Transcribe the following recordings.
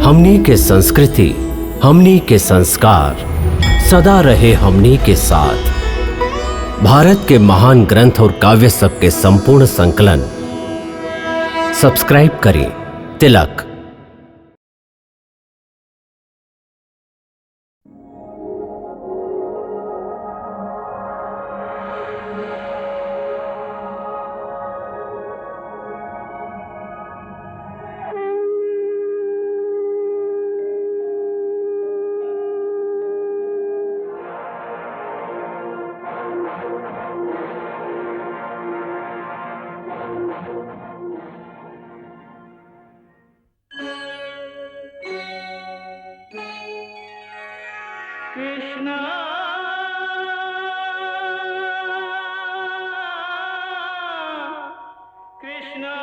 हमनी के संस्कृति, हमनी के संस्कार सदा रहे हमनी के साथ। भारत के महान ग्रंथ और काव्य सब के संपूर्ण संकलन सब्सक्राइब करें तिलक। कृष्णा कृष्णा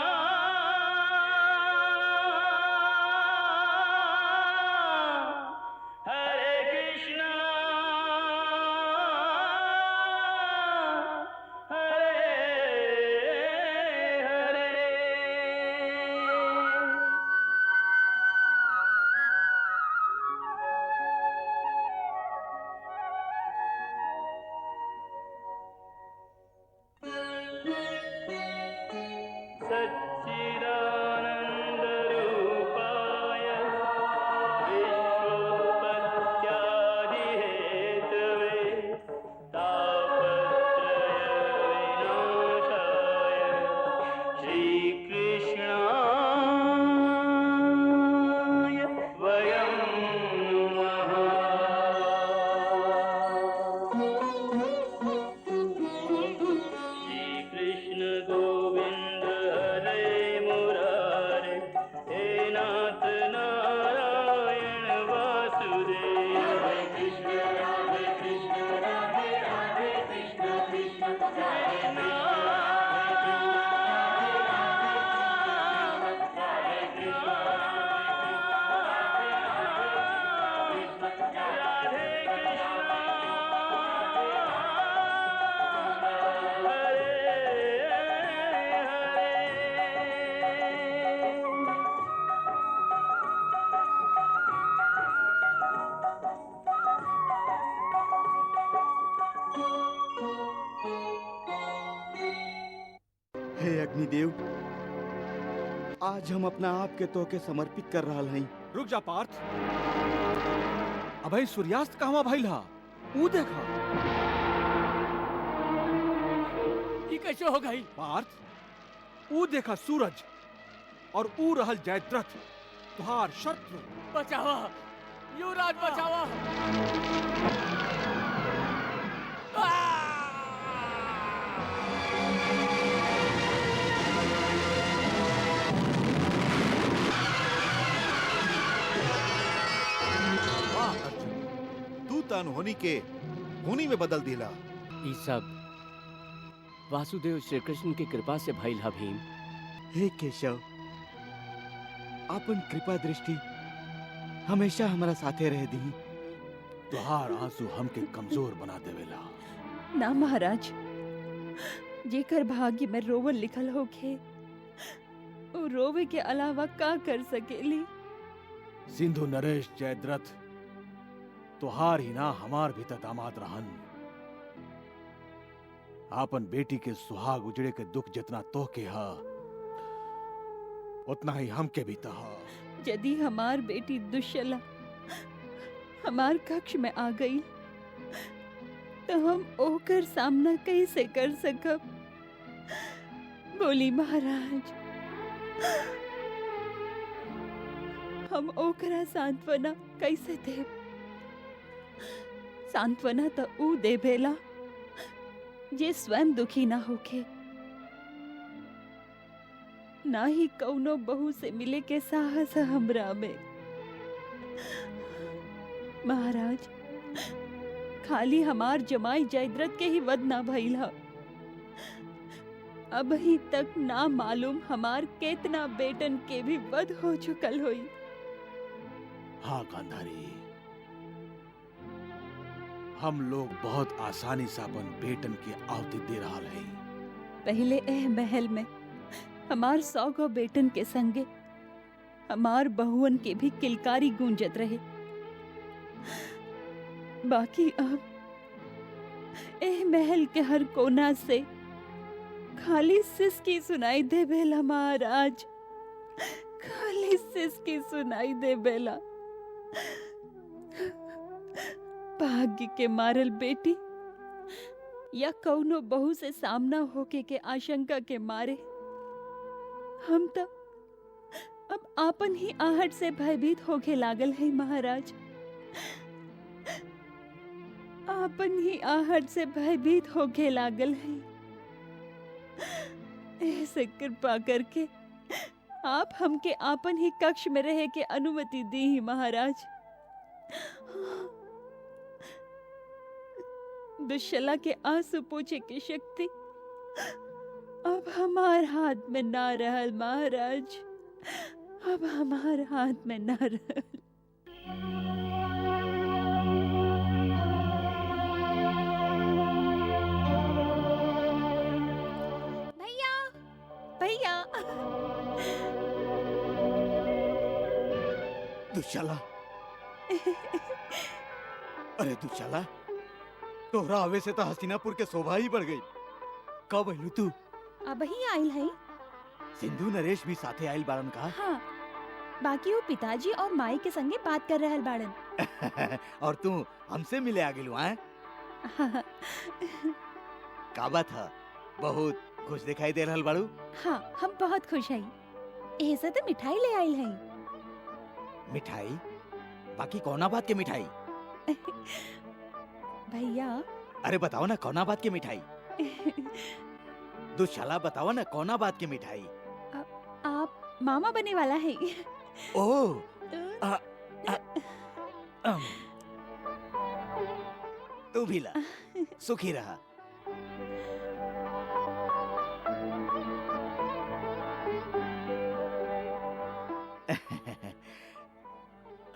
हरे कृष्णा हरे हरे। सच्चिदानन्दरूपाय विश्वोत्पत्त्यादिहेतवे तापत्रयविनाशाय श्रीकृष्णाय वयं नमः। श्रीकृष्ण गोविंद हरे मुरारे, हे नाथ नारायण वासुदेव। हरे कृष्ण राधे राधे कृष्ण कृष्ण हरे हे अग्निदेव, आज हम अपना आप के तोके समर्पित कर रहा हई। रुक जा पार्थ। अबे सूर्यास्त कहवा भइल हा? ऊ देखा। ये कैसे हो गई? पार्थ, ऊ देखा सूरज और ऊ रहल जयद्रथ, तुहार शत्रु। बचावा युवराज, बचावा। वाह अर्जुन, तू त अनहोनी के होनी में बदल दिला। ये सब वासुदेव श्री कृष्ण की कृपा से भइल हा भीम। हे केशव, अपन कृपा दृष्टि हमेशा हमारा साथे रह दी। तुहार आंसू हमके कमजोर बना देवेला। ना महाराज, जेकर भाग्य में रोवल लिखल होखे, वो रोवे के अलावा का कर सकेली। सिंधु नरेश जयद्रथ तुहार ही ना हमार भी त दामाद रहन। आपन बेटी के सुहाग उजड़े के दुख जितना तोहके हा, उतना ही हमके भी था। यदि हमार बेटी दुश्शला हमार कक्ष में आ गई तो हम ओकर सामना कैसे कर सकब? बोली महाराज, हम ओकरा सांत्वना कैसे देब? सांत्वना तो ऊ देवेला जे स्वयं दुखी ना होके। ना ही कौनो बहू से मिले के साहस हमरा में। महाराज, खाली हमार जमाई जयद्रथ के ही वध ना भइल हा। अब ही तक ना मालूम हमार केतना बेटन के भी वध हो चुकल होई। हाँ गांधारी, हम लोग बहुत आसानी से अपन बेटन की आहुति दे रहा है। पहले एह महल में हमार 100 गो बेटन के संगे हमार बहुअन के भी किलकारी गूंजत रहे। बाकी अब एह महल के हर कोना से खाली सिसकी सुनाई दे बेला महाराज, खाली सिसकी सुनाई दे बेला। भाग्य के मारल बेटी या कौनो बहू से सामना होके के आशंका के मारे हम तो अब आपन ही आहट से भयभीत होके लागल है महाराज। आपन ही आहट से भयभीत होके लागल है। ऐसे कृपा करके आप हमके आपन ही कक्ष में रहे के अनुमति दी ही महाराज। दुश्शला के आंसू पोछे की शक्ति अब हमार हाथ में ना रहल महाराज, अब हमार हाथ में ना रहल। भैया भैया दुशाला, अरे दुशाला, तोहरा आवे से तो हसीनापुर के शोभा ही बढ़ गई। कब आइलू तू? अब ही आइल है। सिंधु नरेश भी साथे आइल बाड़न का? हाँ, बाकी वो पिताजी और माई के संगे बात कर रहल बाड़न। और तू हमसे मिले आ गेलू हैं? का बात है? बहुत खुश दिखाई दे रहल बाड़ू। हाँ, हम बहुत खुश हैं। ऐसा तो मिठाई ले आइल हैं। मिठाई? बाकी कौना बात के मिठाई? भैया अरे बताओ ना कौना बात की मिठाई? दुशाला बताओ ना कौना बात की मिठाई? आप मामा बने वाला है। ओह, तू भी ला, सुखी रहा।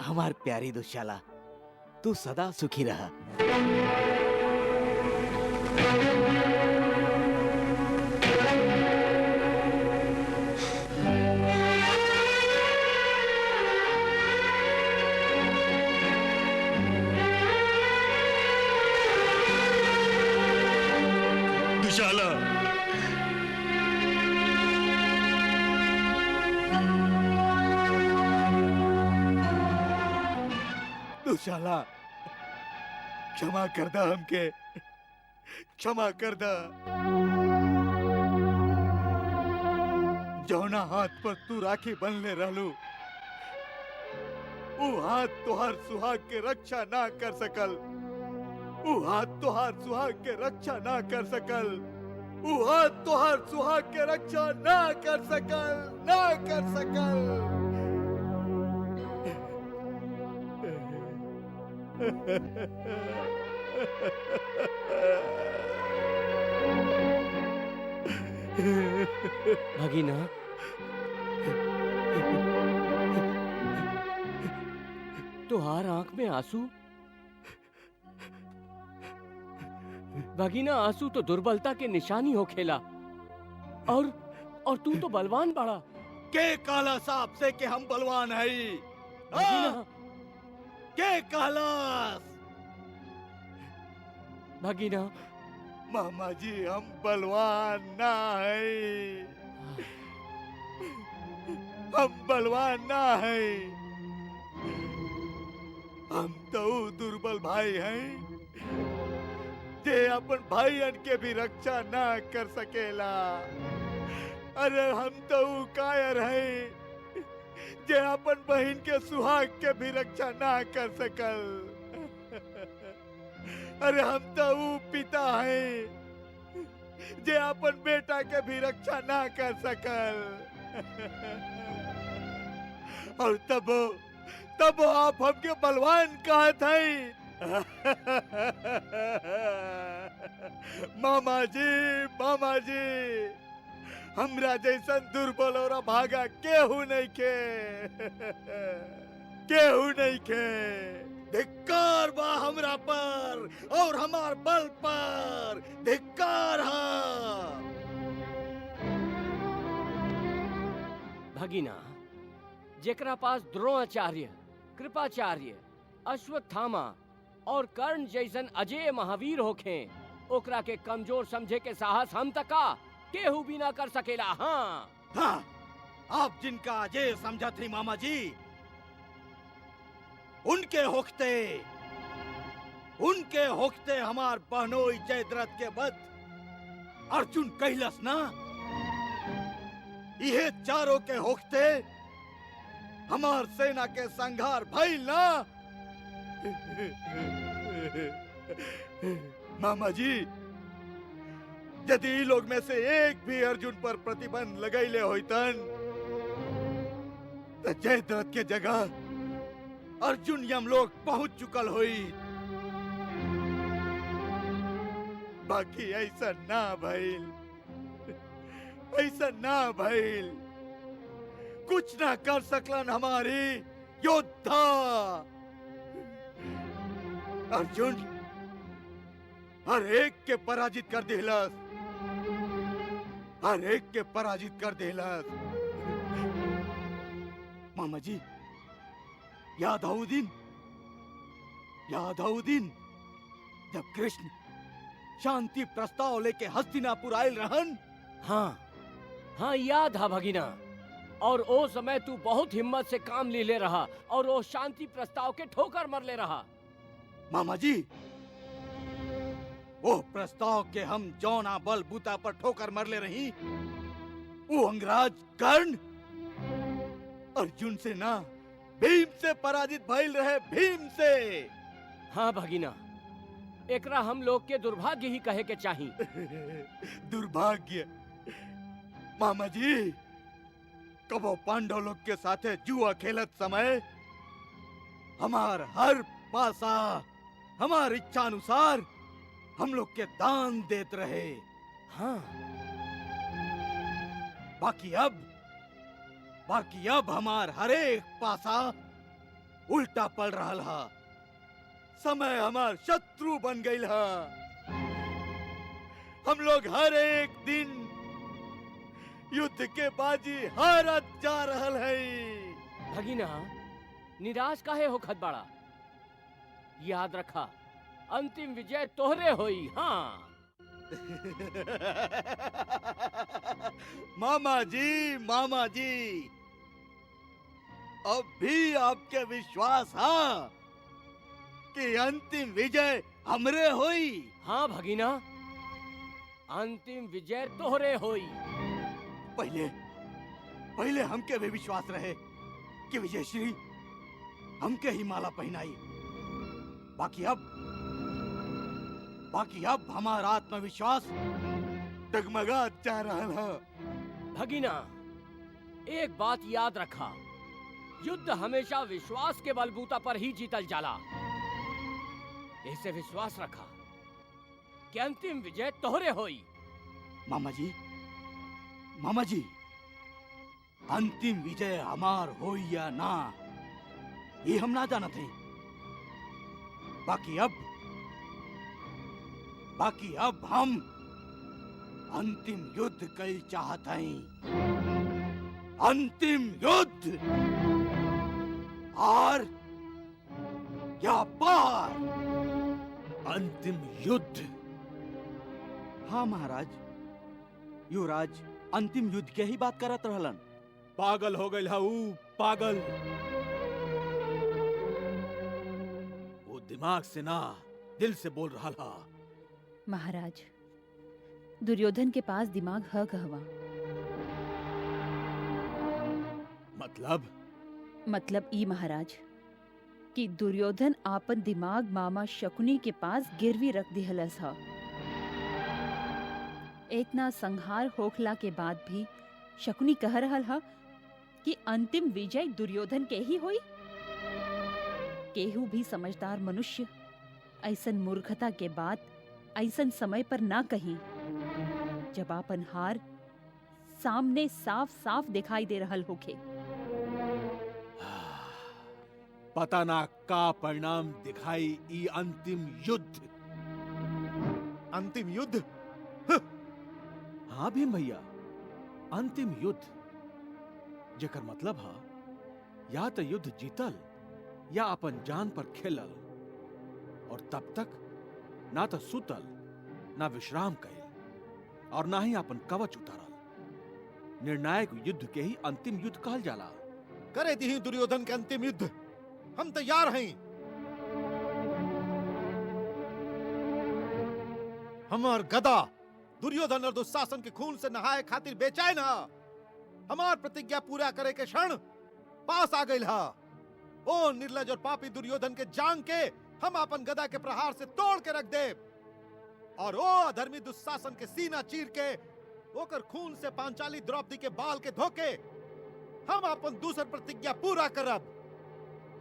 हमार प्यारी दुशाला, तू सदा सुखी रहा। दुशाला, दुशाला, क्षमा कर दा हमके, क्षमा कर दा। जौना हाथ पर तू राखी बनले रहलू, वो हाथ तोहार सुहाग के रक्षा ना कर सकल। वो हाथ तोहार सुहाग के रक्षा ना कर सकल। वो हाथ तोहार सुहाग के रक्षा ना कर सकल, ना कर सकल। भगीना, तुहार आंख में आंसू? भगीना, आंसू तो दुर्बलता के निशानी हो खेला। और तू तो बलवान बड़ा। के काला साहब से के हम बलवान है? भगीना, के कहलास? भगीना, मामा जी हम बलवान ना है, हम बलवान ना है। हम तो दुर्बल भाई हैं जे अपन भाईयन के भी रक्षा ना कर सकेला। अरे हम तो कायर हैं जे अपन बहन के सुहाग के भी रक्षा ना कर सकल। अरे हम तो पिता हैं जे अपन बेटा के भी रक्षा ना कर सकल। और तब आप हमके बलवान कहत हैं। मामा जी, हमरा जैसन दुर्बल और भागा केहू नहीं के। धिक्कार बा हमरा पर और हमार बल पर, धिक्कार हा। भगीना, जेकरा पास द्रोणाचार्य, कृपाचार्य, अश्वत्थामा और कर्ण जैसन अजय महावीर होखे, ओकरा के कमजोर समझे के साहस हम तक का केहू भी ना कर सकेला। हाँ हाँ, आप जिनका अजय समझा थे मामा जी, उनके होखते हमार बहनोई जयद्रथ के बद अर्जुन कैलस ना, ये चारों के होखते हमार सेना के संघार भइल ना। मामा जी, यदि ई लोग में से एक भी अर्जुन पर प्रतिबंध लगैले होइतन तो जयद्रथ के जगह अर्जुन यमलोक पहुंच चुकल होई। बाकी ऐसा ना भइल, ऐसा ना भइल। कुछ ना कर सकलन हमारी योद्धा। अर्जुन हर एक के पराजित कर दिलस, हर एक के पराजित कर दिलस। मामा जी, याद आऊ दिन जब कृष्ण शांति प्रस्ताव लेके हस्तिनापुर आयल रहन। हाँ हाँ, याद है भगिना। और ओ समय तू बहुत हिम्मत से काम ले रहा और वो शांति प्रस्ताव के ठोकर मर ले रहा। मामा जी, वो प्रस्ताव के हम जौना बल बूता पर ठोकर मरले रही, वो अंगराज कर्ण अर्जुन से ना भीम से पराजित भइल रहे, भीम से। हाँ भगिना, एकरा हम लोग के दुर्भाग्य ही कहे के चाही। दुर्भाग्य? मामा जी, कबो पांडव लोग के साथे जुआ खेलत समय हमार हर पासा हमार इच्छा अनुसार हम लोग के दान देत रहे। हाँ, बाकी अब हमार हरेक पासा उल्टा पड़ रहा हा। समय हमार शत्रु बन गई हा। हम लोग हर एक दिन युद्ध के बाजी हारत जा रहल है। भगिना, निराश काहे हो खत बड़ा? याद रखा, अंतिम विजय तोहरे होई। हाँ मामा जी, अब भी आपके विश्वास है कि अंतिम विजय हमरे होई? हाँ भगिना, अंतिम विजय तोहरे होई। पहले हमके भी विश्वास रहे कि विजयश्री हमके ही माला पहनाई। बाकी अब हमारा आत्मविश्वास डगमगा जा रहा है। भगिना, एक बात याद रखा, युद्ध हमेशा विश्वास के बलबूता पर ही जीतल जाला। ऐसे विश्वास रखा कि अंतिम विजय तोहरे होई। मामा जी, अंतिम विजय हमार हो या ना, ये हम ना जानते हैं। बाकी अब हम अंतिम युद्ध कई चाहते हैं। अंतिम युद्ध, हार या पार। अंतिम युद्ध? हाँ महाराज, युवराज अंतिम युद्ध के ही बात करत रहलन। पागल हो गई ऊ, पागल। वो दिमाग से ना दिल से बोल रहा था। महाराज, दुर्योधन के पास दिमाग है कहवा। मतलब ई महाराज कि दुर्योधन आपन दिमाग मामा शकुनी के पास गिरवी रख दिहलस हा। इतना संहार होखला के बाद भी शकुनी कह रहल हा कि अंतिम विजय दुर्योधन के ही होई। केहू भी समझदार मनुष्य ऐसन मूर्खता के बाद ऐसन समय पर ना कही, जब आपन हार सामने साफ साफ दिखाई दे रहल होखे। पता ना का परिणाम दिखाई ई अंतिम युद्ध। अंतिम युद्ध? हाँ भीम भैया, अंतिम युद्ध, जेकर मतलब है या तो युद्ध जीतल या अपन जान पर खेलल, और तब तक ना तो सुतल, ना विश्राम कैल, और ना ही अपन कवच उतारल। निर्णायक युद्ध के ही अंतिम युद्ध कहल जाला। करे दी दुर्योधन के अंतिम युद्ध, हम तैयार हैं। हमार गदा दुर्योधन और दुशासन के खून से नहाए खातिर बेचैन है। हमार प्रतिज्ञा पूरा करे के क्षण पास आ गई है। ओ निर्लज और पापी दुर्योधन के जांग के हम अपन गदा के प्रहार से तोड़ के रख दे, और ओ अधर्मी दुशासन के सीना चीर के ओकर खून से पांचाली द्रौपदी के बाल के धोके हम अपन दूसर प्रतिज्ञा पूरा करब।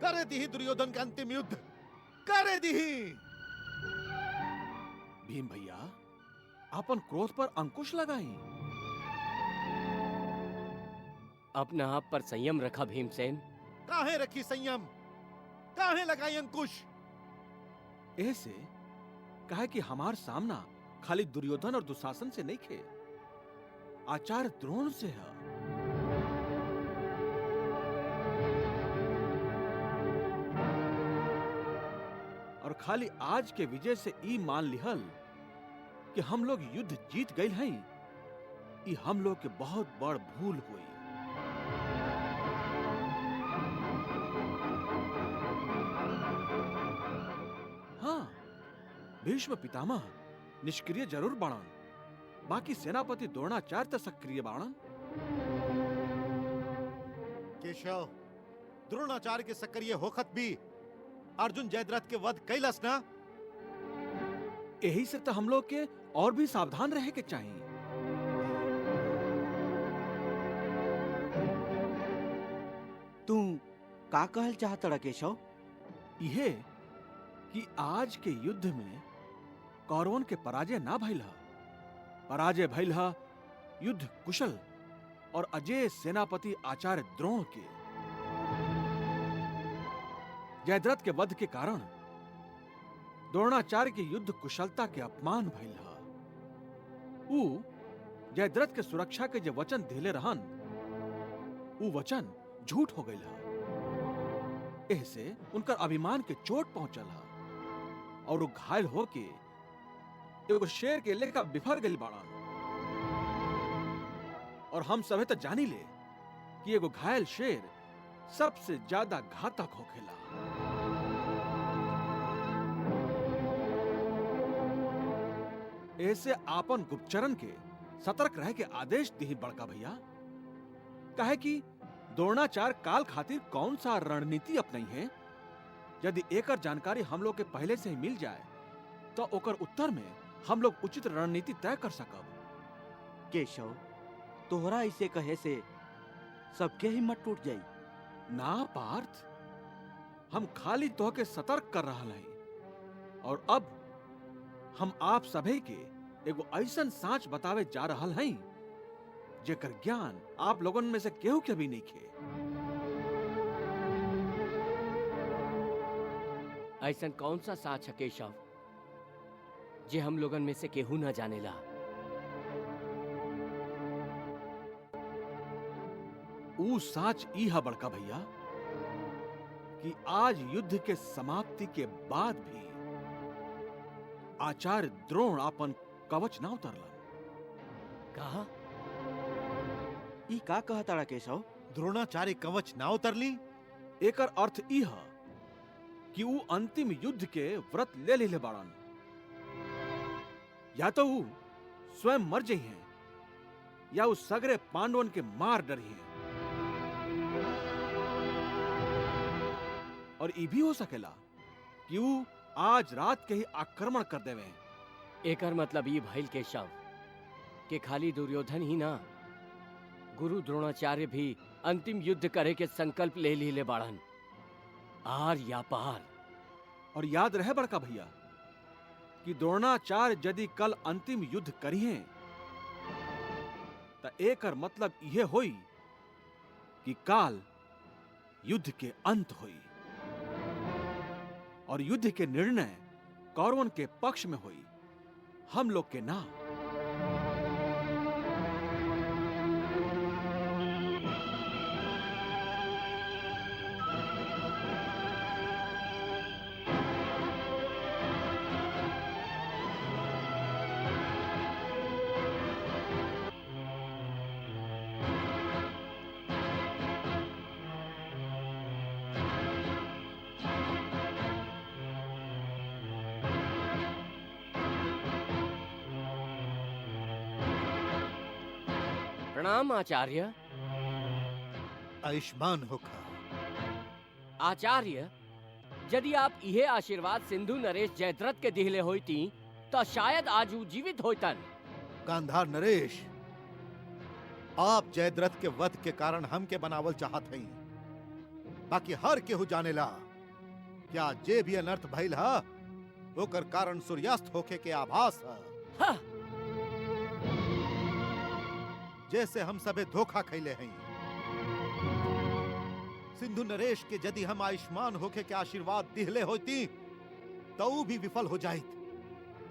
करे दी दुर्योधन के अंतिम युद्ध, करे दी। भीम भैया, अपन क्रोध पर अंकुश लगाई। अपना आप पर संयम रखा भीमसेन। काहे रखी संयम, काहे लगाई अंकुश? ऐसे कहे कि हमार सामना खाली दुर्योधन और दुशासन से नहीं खे, आचार्य द्रोण से है। और खाली आज के विजय से ई मान लिहल कि हम लोग युद्ध जीत गए हैं, ई हम लोग के बहुत बड़ भूल हुई। हाँ, भीष्म पितामह निष्क्रिय जरूर बाणन, बाकी सेनापति द्रोणाचार्य तो सक्रिय बाणन। केशव, द्रोणाचार्य के सक्रिय होखत भी अर्जुन जयद्रथ के वध कैलस ना। यही से तो हम लोग के और भी सावधान रहे के चाहिए। तू का कहल चाहता केशव? यह कि आज के युद्ध में कौरवन के पराजय ना भइल हा। पराजय भइल हा युद्ध कुशल और अजय सेनापति आचार्य द्रोण के। जयद्रथ के वध के कारण द्रोणाचार्य की युद्ध कुशलता के अपमान भइल हा। ऊ जयद्रथ के सुरक्षा के जो वचन दिले रहन, ऊ वचन झूठ हो गई हा। ऐसे उनकर अभिमान के चोट पहुंचल हा, और वो घायल होके एगो शेर के लेखा बिफर गई बाड़न। और हम सभे तो जानी ले कि एगो घायल शेर सबसे ज्यादा घातक होखेला। ऐसे आपन गुप्तचरन के सतर्क रह के आदेश दी बड़का भैया। कहे कि द्रोणाचार्य काल खातिर कौन सा रणनीति अपनाई है। यदि एकर जानकारी हम लोग के पहले से ही मिल जाए तो ओकर उत्तर में हम लोग उचित रणनीति तय कर सकब। केशव, तोहरा इसे कहे से सबके हिम्मत टूट जाई ना पार्थ, हम खाली तो के सतर्क कर रहा हैं। और अब हम आप सभी के एगो ऐसन साँच बतावे जा रहा हैं जेकर ज्ञान आप लोगन में से केहू के भी नहीं खे। ऐसन कौन सा साच है केशव जे हम लोगन में से केहू ना जानेला? ऊ साच ई हा बड़का भैया कि आज युद्ध के समाप्ति के बाद भी आचार्य द्रोण अपन कवच ना उतरलन। कहा? ई का कहता केशव? द्रोणाचार्य कवच ना उतरली? एकर अर्थ ई हा कि ऊ अंतिम युद्ध के व्रत ले ले बाड़न। या तो ऊ स्वयं मर जाई हैं, या ऊ सगरे पांडवन के मार डरी हैं। और ई भी हो सकेला कि ऊ आज रात के ही आक्रमण कर देवे। एकर मतलब ई भइल केशव कि खाली दुर्योधन ही ना, गुरु द्रोणाचार्य भी अंतिम युद्ध करे के संकल्प ले ली बाड़न, आर या पार। और याद रहे बड़का भैया कि द्रोणाचार्य यदि कल अंतिम युद्ध करिए तो एकर मतलब यह होई कि काल युद्ध के अंत होई, और युद्ध के निर्णय कौरवन के पक्ष में होई, हम लोग के ना। प्रणाम आचार्य। आयुष्मान होखा। आचार्य, यदि आप यह आशीर्वाद सिंधु नरेश जयद्रथ के दिहले होती तो शायद आज वो जीवित होतन। गांधार नरेश, आप जयद्रथ के वध के कारण हम के बनावल चाहत हई, बाकी हर केहू जानेला क्या जे भी अनर्थ भइल हा ओकर कारण सूर्यास्त होके के आभास है। हाँ। जैसे हम सबे धोखा खैले हैं। सिंधु नरेश के यदि हम आयुष्मान होके के आशीर्वाद दिहले होती तो ऊ भी विफल हो जाइत।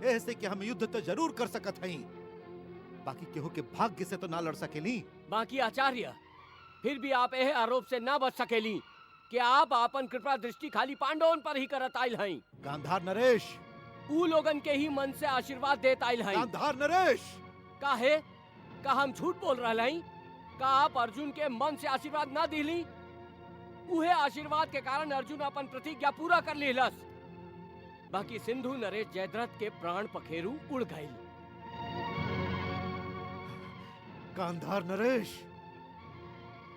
ऐसे कि हम युद्ध तो जरूर कर सकत हई, बाकी केहू के भाग्य से तो ना लड़ सकेली। बाकी आचार्य, फिर भी आप यह आरोप से ना बच सकेली कि आप अपन कृपा दृष्टि खाली पांडवों पर ही करत आइल हई। गांधार नरेश, ऊ लोगन के ही मन से आशीर्वाद देत आइल हई। गांधार नरेश, काहे? का हम झूठ बोल रहे हई? का आप अर्जुन के मन से आशीर्वाद ना दिली? उहे आशीर्वाद के कारण अर्जुन अपन प्रतिज्ञा पूरा कर लेलस। बाकी सिंधु नरेश जयद्रथ के प्राण पखेरु उड़ गए। गांधार नरेश,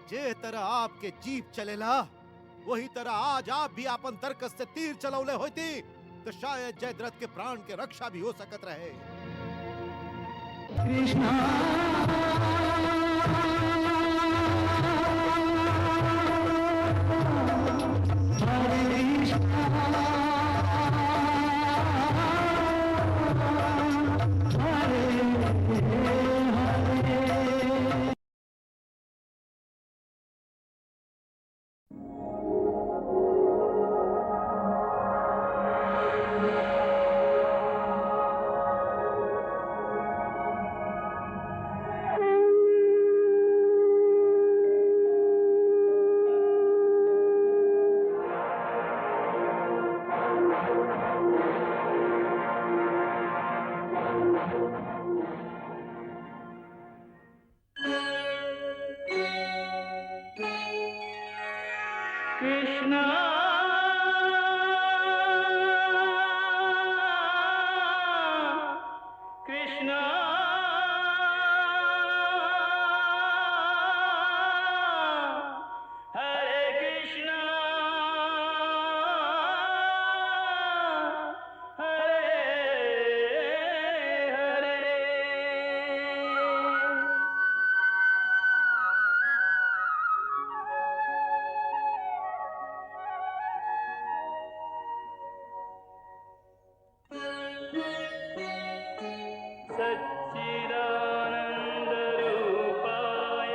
जे तरह आपके जीप चलेला वही तरह आज आप भी अपन तर्कस से तीर चलौले होती तो शायद जयद्रथ के प्राण के रक्षा भी हो सकत रहे। कृष्णा कृष्णा हरे कृष्णा हरे हरे। सच्चिदानन्दरूपाय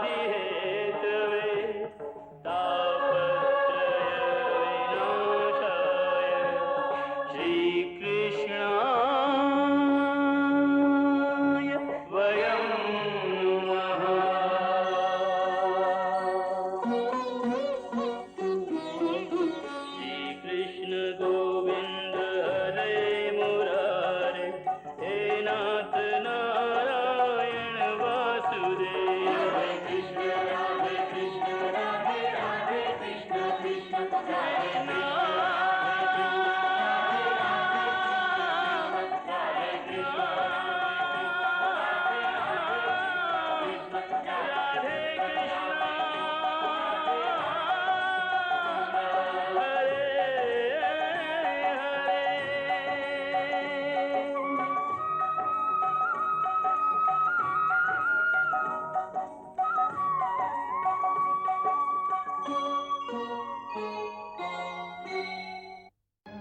विश्वोत्पत्त्यादिहेतवे तापत्रयविनाशाय श्रीकृष्णाय वयं नमः। श्रीकृष्ण गोविंद हरे मुरारे, हे नाथ नारायण वासुदेव। हरे कृष्ण राधे राधे कृष्ण कृष्ण कृष्ण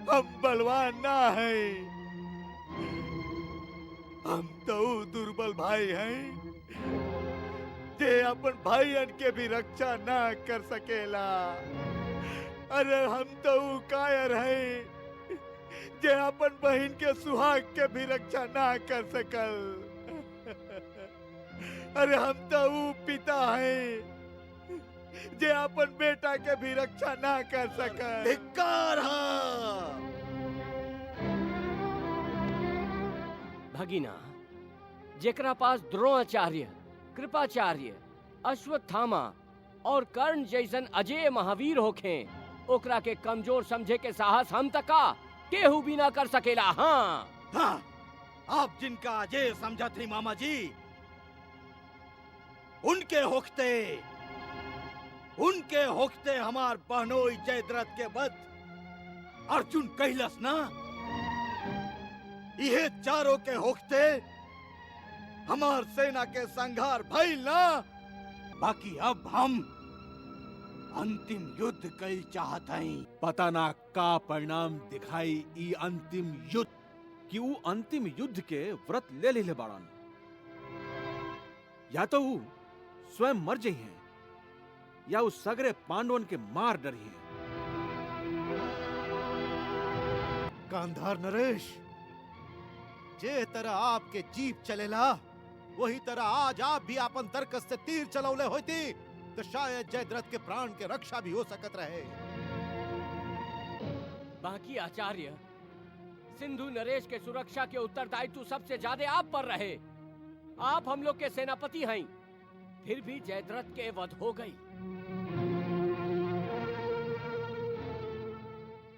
हम बलवान ना है, हम तो दुर्बल भाई हैं जे अपन भाईयन के भी रक्षा ना कर सकेला। अरे हम तो कायर हैं जे अपन बहन के सुहाग के भी रक्षा ना कर सकल। अरे हम तो पिता हैं जे अपन बेटा के भी रक्षा ना कर सकल। धिक्कार हा। भगिना, जेकरा पास द्रोणाचार्य, कृपाचार्य, अश्वत्थामा और कर्ण जैसन अजय महावीर होखे, ओकरा के कमजोर समझे के साहस हम तका केहू भी ना कर सकेला। हाँ हाँ, आप जिनका अजय समझा थी मामा जी, उनके होखते हमार बहनोई जयद्रथ के वध अर्जुन कैलस ना। ये चारों के होखते हमार सेना के संघार भइल ना। बाकी अब हम अंतिम युद्ध कई चाहत हई। पता ना का परिणाम दिखाई ई अंतिम युद्ध, कि ऊ अंतिम युद्ध के व्रत ले ले बाड़न, या तो ऊ स्वयं मर जाई हैं या उस सगरे पांडवन के मार डरी हैं। गांधार नरेश, जे तरह आपके जीप चलेला वही तरह आज आप भी अपन तर्कस से तीर चलौले होती तो शायद जयद्रथ के प्राण के रक्षा भी हो सकत रहे। बाकी आचार्य, सिंधु नरेश के सुरक्षा के उत्तरदायित्व सबसे ज्यादा आप पर रहे। आप हम लोग के सेनापति हैं, फिर भी जयद्रथ के वध हो गई।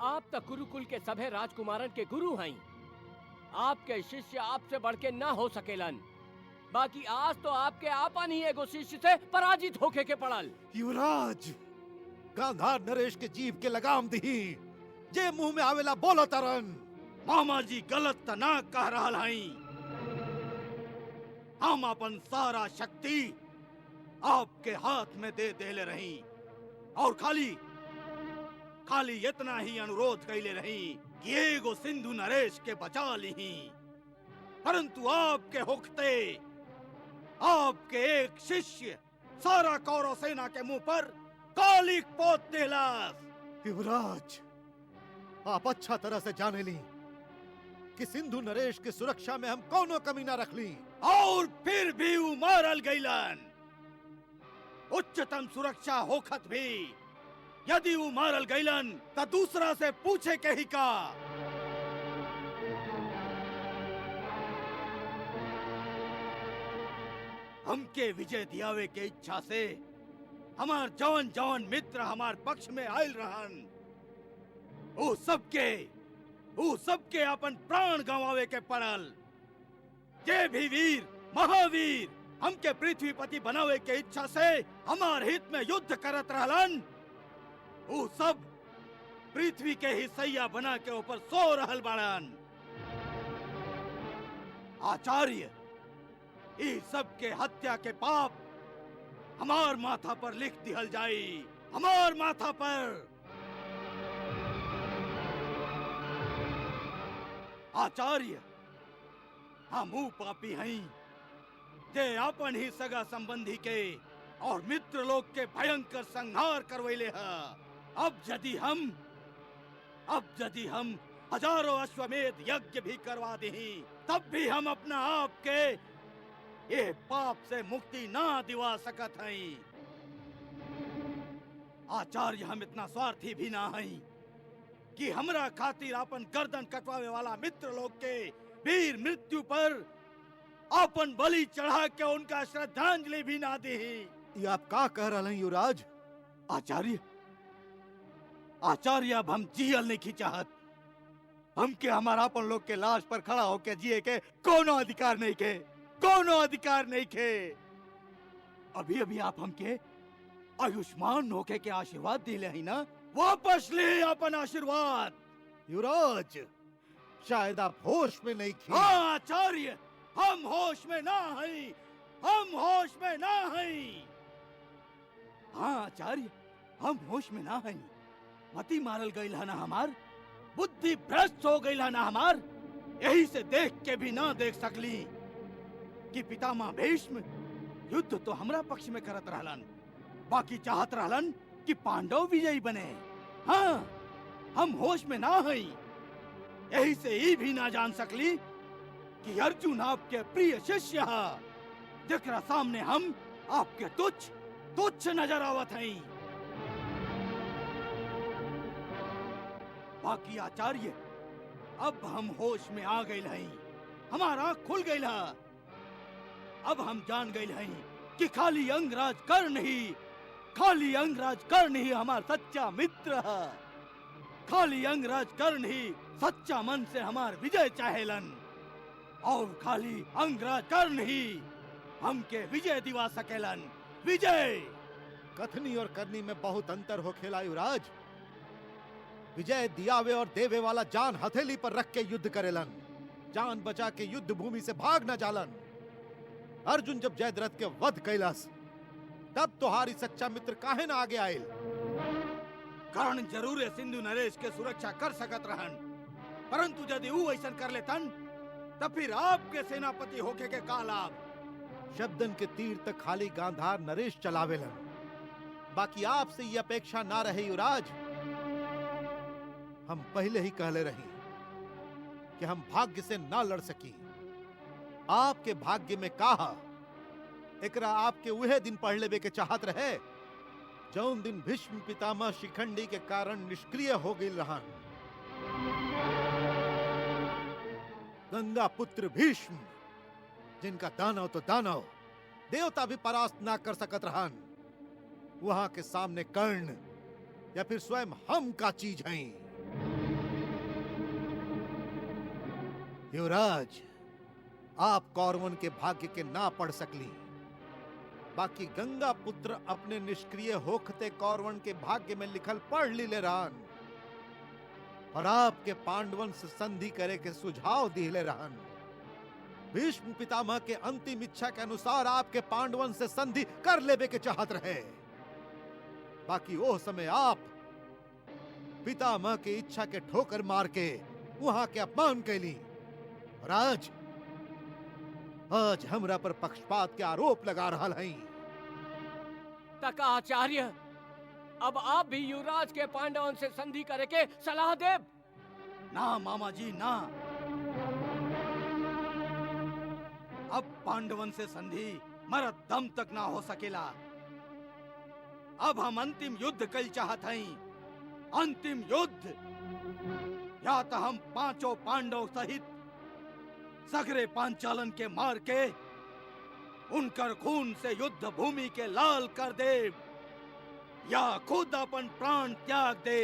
आप तो गुरुकुल के सभे राजकुमारन के गुरु हैं। आपके शिष्य आपसे बढ़ के ना हो सकेलन। बाकी आज तो आपके आपन ही एगो शिष्य से पराजित होके के पड़ल। युवराज, गांधार नरेश के जीव के लगाम दी, जे मुंह में आवेला बोलो तरन। मामा जी गलत त ना कह रहल हई। हम अपन सारा शक्ति आपके हाथ में दे देले रही और खाली इतना ही अनुरोध कैले रही कि एगो सिंधु नरेश के बचा लीही। परंतु आपके होखते आपके एक शिष्य सारा कौरव सेना के मुंह पर कालिक पोत देलस। युवराज, आप अच्छा तरह से जाने ली कि सिंधु नरेश की सुरक्षा में हम कोनो कमी ना रख ली, और फिर भी वो मारल गईलन। उच्चतम सुरक्षा होखत भी यदि वो मारल गईलन तो दूसरा से पूछे के ही का। हमके विजय दियावे के इच्छा से हमार जवन जवन मित्र हमार पक्ष में आयल रहन, वो सबके अपन प्राण गंवावे के पड़ल। जे भी वीर महावीर हमके पृथ्वीपति बनावे के इच्छा से हमार हित में युद्ध करत रहलन, वो सब पृथ्वी के ही सैया बना के ऊपर सो रहल बाड़न। आचार्य, इस सब के हत्या के पाप हमार माथा पर लिख दिहल जाई, हमार माथा पर। आचार्य, हम पापी हैं जे अपन ही सगा संबंधी के और मित्र लोग के भयंकर संहार करवैले हैं। अब यदि हम हजारों अश्वमेध यज्ञ भी करवा दी, तब भी हम अपना आप के ये पाप से मुक्ति ना दिवा सकत हैं। आचार्य, हम इतना स्वार्थी भी ना हैं कि हमरा खातिर अपन गर्दन कटवावे वाला मित्र लोग के वीर मृत्यु पर अपन बलि चढ़ा के उनका श्रद्धांजलि भी ना दी। ये आप का कह रहे हैं युवराज? आचार्य, अब हम जियल नहीं चाहत। हमके हमारा अपन लोग के लाश पर खड़ा होके जिए के कोनो अधिकार नहीं के। अभी अभी आप हमके आयुष्मान होके के आशीर्वाद दिले हैं ना, वापस ले अपन आशीर्वाद। युवराज, शायद आप होश में नहीं थे। हाँ आचार्य, हम होश में ना हैं। हाँ आचार्य, हम होश में ना हैं। मति मारल गई है ना हमार, बुद्धि भ्रष्ट हो गई है ना हमार। यही से देख के भी ना देख सकली कि पितामह भीष्म युद्ध तो हमरा पक्ष में करत रहलन, बाकी चाहत रहलन कि पांडव विजयी बने। हाँ, हम होश में ना हैं। यही से ये भी ना जान सकली कि अर्जुन आपके प्रिय शिष्य है, जेकरा सामने हम आपके तुच्छ नजर आवत हैं। बाकी आचार्य, अब हम होश में आ गए हैं, हमारा आँख खुल गई है। अब हम जान गए हैं कि खाली अंगराज कर्ण ही हमारा सच्चा मित्र है। खाली अंगराज कर्ण ही सच्चा मन से हमार विजय चाहेलन। और खाली अंग्रेज कर्ण ही हमके विजय दिवा सकेलन। विजय! कथनी और करनी में बहुत अंतर हो खेला युवराज। विजय दियावे और देवे वाला जान हथेली पर रख के युद्ध करेलन, जान बचा के युद्ध भूमि से भाग न जालन। अर्जुन जब जयद्रथ के वध कैलास तब तुम्हारी सच्चा मित्र काहे ना आगे आयल? कर्ण जरूर सिंधु नरेश के सुरक्षा कर सकत रहन, परंतु यदि वो ऐसा कर लेतन तब फिर आपके सेनापति होके के का लाभ? शब्दन के तीर तक खाली गांधार नरेश चलावेलन, बाकी आपसे ये अपेक्षा ना रहे युवराज। हम पहले ही कहले रही कि हम भाग्य से ना लड़ सकी। आपके भाग्य में कहा एकरा आपके उहे दिन पढ़ लेवे के चाहत रहे जौन दिन भीष्म पितामह शिखंडी के कारण निष्क्रिय हो गई रहन। गंगा पुत्र भीष्म, जिनका दानव तो दानव, देवता भी परास्त ना कर सकत रहन, वहां के सामने कर्ण या फिर स्वयं हम का चीज हैं। युवराज, आप कौरवन के भाग्य के ना पढ़ सकली, बाकी गंगा पुत्र अपने निष्क्रिय होखते कौरवन के भाग्य में लिखल पढ़ ली ले रहन और आपके पांडवन से संधि करे के सुझाव दिले रहन। भीष्म पितामह के अंतिम इच्छा के अनुसार आपके पांडवन से संधि कर लेवे के चाहत रहे, बाकी वो समय आप पितामह की इच्छा के ठोकर मार के वहां के अपमान कैली और आज हमरा पर पक्षपात के आरोप लगा रहा है। तका आचार्य, अब आप भी युवराज के पांडवन से संधि करे के सलाह दे? ना मामा जी ना, अब पांडवन से संधि मरत दम तक ना हो सकेला। अब हम अंतिम युद्ध कल चाहत हई, अंतिम युद्ध। या तो हम पांचों पांडव सहित सगरे पांचालन के मार के उनकर खून से युद्ध भूमि के लाल कर दे, या खुद अपन प्राण त्याग दे।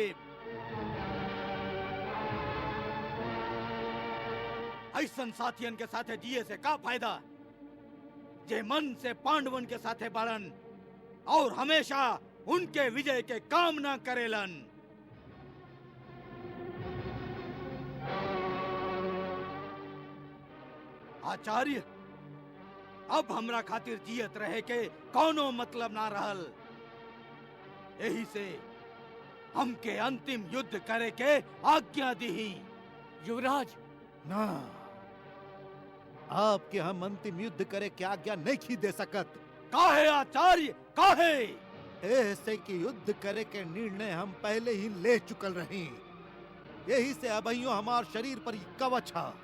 ऐसन साथियन के साथे जिए से का फायदा जे मन से पांडवन के साथे बाड़न और हमेशा उनके विजय के कामना करेलन। आचार्य, अब हमरा खातिर जियत रहे के कोनो मतलब ना रहल। यही से हमके अंतिम युद्ध करे के आज्ञा दी। युवराज, ना, आपके हम अंतिम युद्ध करे के आज्ञा नहीं दे सकत। काहे आचार्य, काहे? ऐसे कि युद्ध करे के निर्णय हम पहले ही ले चुकल रही, यही से अबहियो हमार शरीर पर कवच है।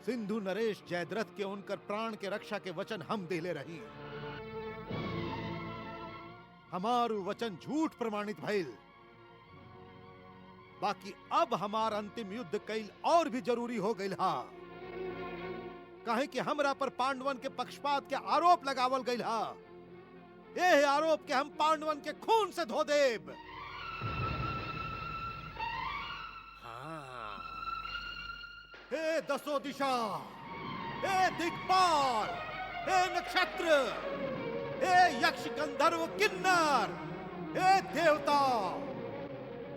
सिंधु नरेश जयद्रथ के उनकर प्राण के रक्षा के वचन हम देले रही, हमारू वचन झूठ प्रमाणित भइल। बाकी अब हमार अंतिम युद्ध कईल और भी जरूरी हो गईल हा, काहे कि हमरा पर पांडवन के पक्षपात के आरोप लगावल गईल हा। ये आरोप के हम पांडवन के खून से धो देब। हे दसों दिशा, हे दिक्पाल, हे नक्षत्र, हे यक्ष गंधर्व किन्नर, हे देवता,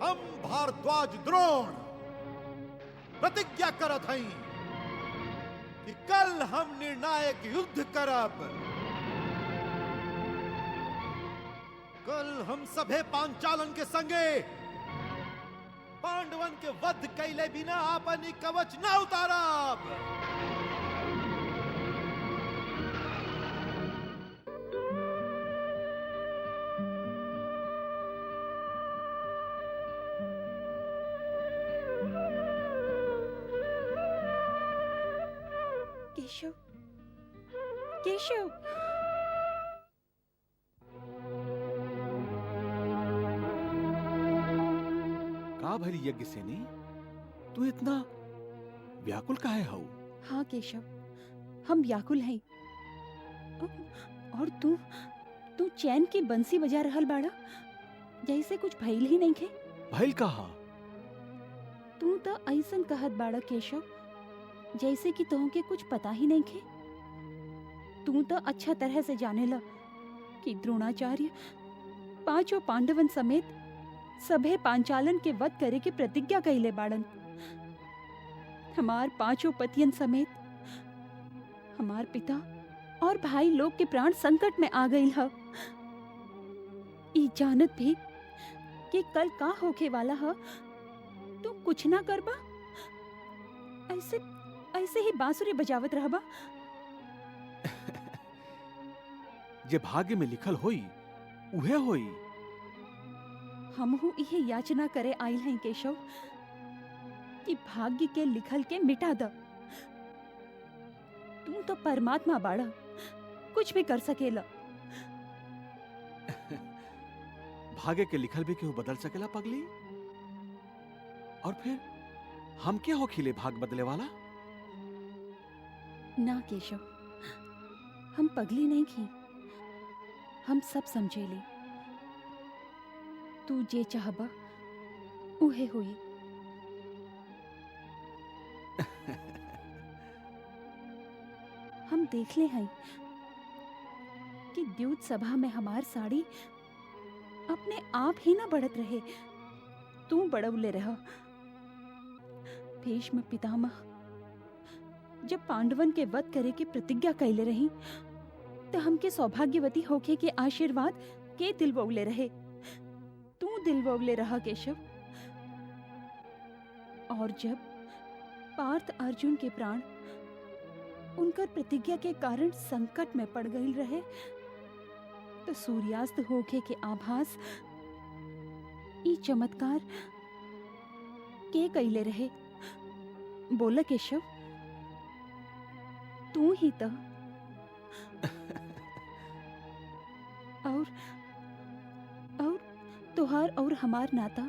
हम भारद्वाज द्रोण प्रतिज्ञा करत हई कि कल हम निर्णायक युद्ध करब। कल हम सभे पांचालन के संगे पांडवन के वध कैले बिना अपनी कवच न उतारब। केशव, केशव, का भरी यज्ञ सेनी, तू इतना व्याकुल काहे हो? हाँ केशव, हम व्याकुल हैं। और तू चैन की बंसी बजा रहल बाड़ा, जैसे कुछ भइल ही नहीं खे। भइल कहा? तू तो ऐसन कहत बाड़ा केशव जैसे कि तुमके कुछ पता ही नहीं खे। तू तो अच्छा तरह से जानेला कि द्रोणाचार्य पांचों पांडवन समेत सभे पांचालन के वध करे के प्रतिज्ञा कइले बाड़न। हमार पांचों पतियन समेत हमार पिता और भाई लोग के प्राण संकट में आ गई ह। ई जानत भी कि कल का होके वाला ह, तू कुछ ना करबा, ऐसे ऐसे ही बांसुरी बजावत रहबा। जे भाग्य में लिखल होई उहे होई। हमहू इहे याचना करे आइल हैं केशव कि भाग्य के लिखल के मिटा द। तू तो परमात्मा बाड़ा, कुछ भी कर सकेला। भाग्य के लिखल भी केहू बदल सकेला पगली? और फिर हम क्या हो खिले भाग बदले वाला? ना केशव, हम पगली नहीं की, हम सब समझेली। तू जे चाहबा उहे हुई। हम देख ले हैं कि द्यूत सभा में हमार साड़ी अपने आप ही ना बढ़त रहे, तू बड़ौले रहा। भीष्म पितामह जब पांडवन के वध करे के प्रतिज्ञा कैले रही तो हमके सौभाग्यवती होके के आशीर्वाद के दिलवौले रहे, तू दिलवौले रहा केशव। और जब पार्थ अर्जुन के प्राण उनकर प्रतिज्ञा के कारण संकट में पड़ गई रहे तो सूर्यास्त होके के आभास ई चमत्कार के कैले रहे। बोला केशव, तू ही तो। और तुहार और हमार नाता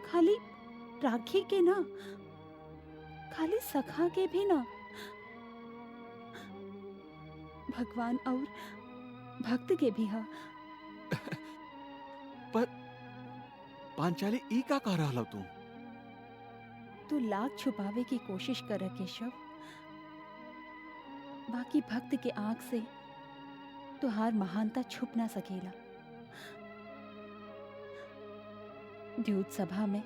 खाली राखी के ना, खाली सखा के भी ना, भगवान और भक्त के भी हा। पर पांचाली ई का कह रहा तू? तू लाख छुपावे की कोशिश कर केशव, बाकी भक्त के आंख से तुहार महानता छुप ना सकेला। द्यूत सभा में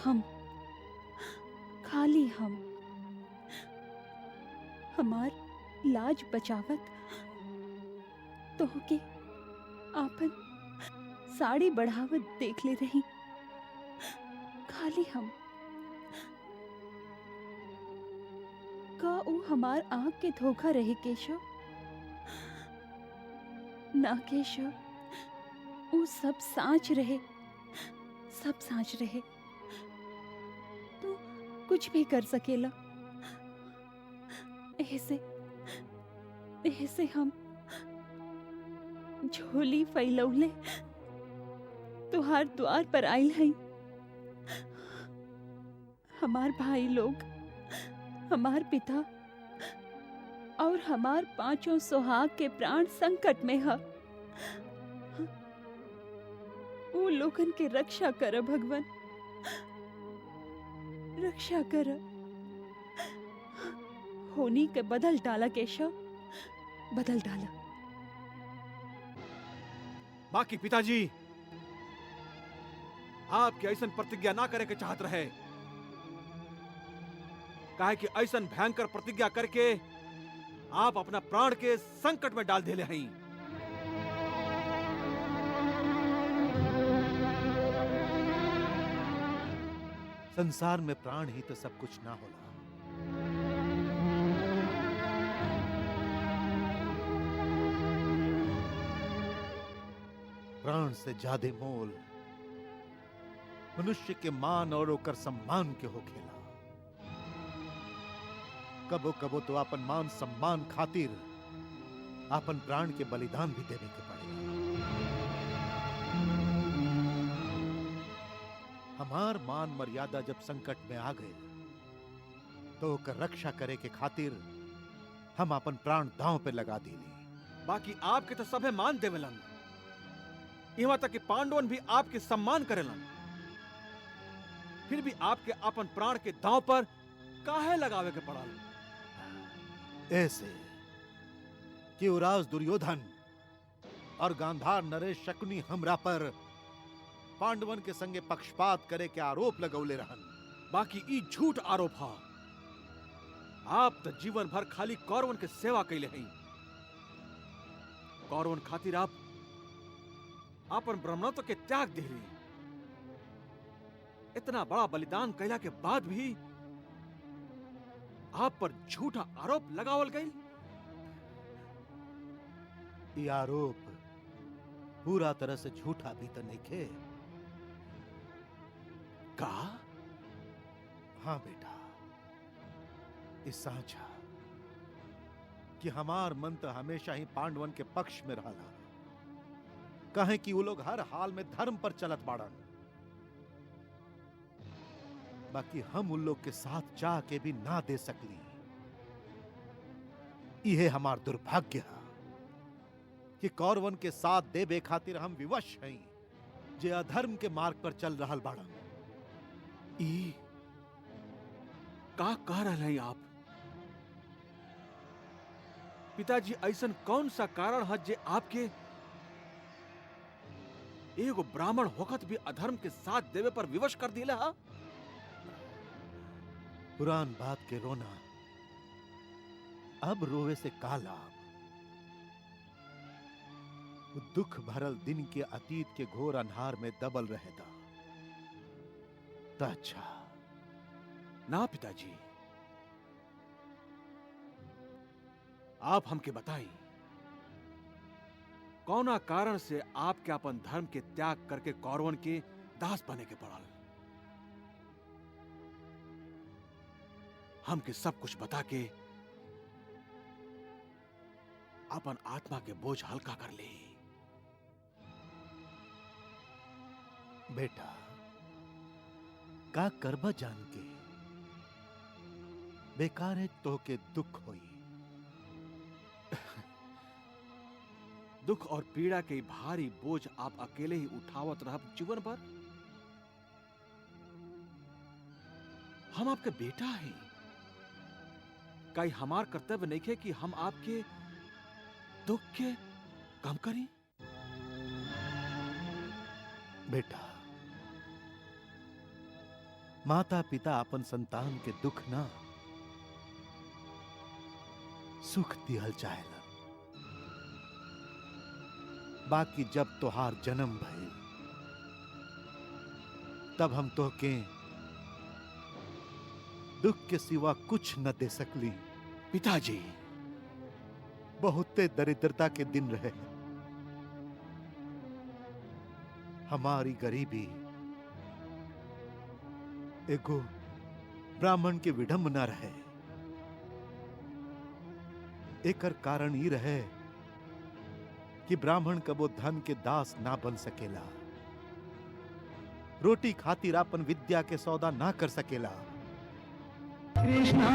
हम, खाली हम, हमार लाज बचावत तोहके आपन साड़ी बढ़ावत देख ले रही, खाली हम। का वो हमार आंख के धोखा रहे केशव? ना केशव, वो सब सांच रहे, सब सांच रहे। तू कुछ भी कर सकेला। ऐसे हम झोली फैलौले तुहार द्वार पर आइल हैं। हमार भाई लोग, हमार पिता और हमार पांचों सुहाग के प्राण संकट में है। वो लोगन के रक्षा कर भगवान, रक्षा कर। होनी के बदल डाला केशव, बदल डाला। बाकी पिताजी आपके ऐसन प्रतिज्ञा ना करे के चाहत रहे, काहे कि ऐसन भयंकर प्रतिज्ञा करके आप अपना प्राण के संकट में डाल देले हैं। संसार में प्राण ही तो सब कुछ ना होला। प्राण से ज्यादा मोल मनुष्य के मान और ओकर सम्मान के होखेला। कबो कबो तो अपन मान सम्मान खातिर अपन प्राण के बलिदान भी देने के पड़ेगा। हमार मान मर्यादा जब संकट में आ गए तो ओकर रक्षा करे के खातिर हम अपन प्राण दांव पे लगा देली। बाकी आपके तो सभे मान देवेलन, यहाँ तक कि पांडवन भी आपके सम्मान करेलन। फिर भी आपके अपन प्राण के दांव पर काहे लगावे के पड़ल? ऐसे कि उराज दुर्योधन और गांधार नरेश शकुनी हमरा पर पांडवन के संगे पक्षपात करे के आरोप लगौले रहन। बाकी ई झूठ आरोप हा। आप तो जीवन भर खाली कौरवन के सेवा कैले हैं। कौरवन खातिर आप अपन ब्रह्मत्व के त्याग दिली। इतना बड़ा बलिदान कैला के बाद भी आप पर झूठा आरोप लगावल गई। ये आरोप पूरा तरह से झूठा भी तो नहीं खे। का? हाँ बेटा, इस साझा कि हमार मन तो हमेशा ही पांडवन के पक्ष में रहा। कहे कि वो लोग हर हाल में धर्म पर चलत बाड़न। बाकी हम उन लोग के साथ चाह के भी ना दे सकली। यह हमार दुर्भाग्य है कि कौरवन के साथ देबे खातिर हम विवश हैं जे अधर्म के मार्ग पर चल रहल बाड़न। ई का कह रहे हैं आप? पिताजी, ऐसन कौन सा कारण है जे आपके एगो ब्राह्मण होखत भी अधर्म के साथ देवे पर विवश कर दिला हा? पुरान बात के रोना अब रोवे से का लाभ? वो दुख भरल दिन के अतीत के घोर अंधार में दबल रहेगा। अच्छा ना पिताजी, आप हमके बताएं, कौना कारण से आपके अपन धर्म के त्याग करके कौरवन के दास बने के पड़ल? हमके सब कुछ बता के अपन आत्मा के बोझ हल्का कर ले। बेटा, का करबा जान के बेकार है तो के दुख होई। दुख और पीड़ा के भारी बोझ आप अकेले ही उठावत रह जीवन भर? हम आपके बेटा हैं। कई हमार कर्तव्य नहीं है कि हम आपके दुख के कम करें? बेटा, माता पिता अपन संतान के दुख ना सुख दिहल चाहेला। बाकी जब तोहार जन्म भइल तब हम तोहके दुख के सिवा कुछ न दे सकली। पिताजी, बहुते दरिद्रता के दिन रहे। हमारी गरीबी एगो ब्राह्मण के विडंबना रहे। एकर कारण ही रहे कि ब्राह्मण कबो धन के दास ना बन सकेला, रोटी खातिर अपन विद्या के सौदा ना कर सकेला। कृष्णा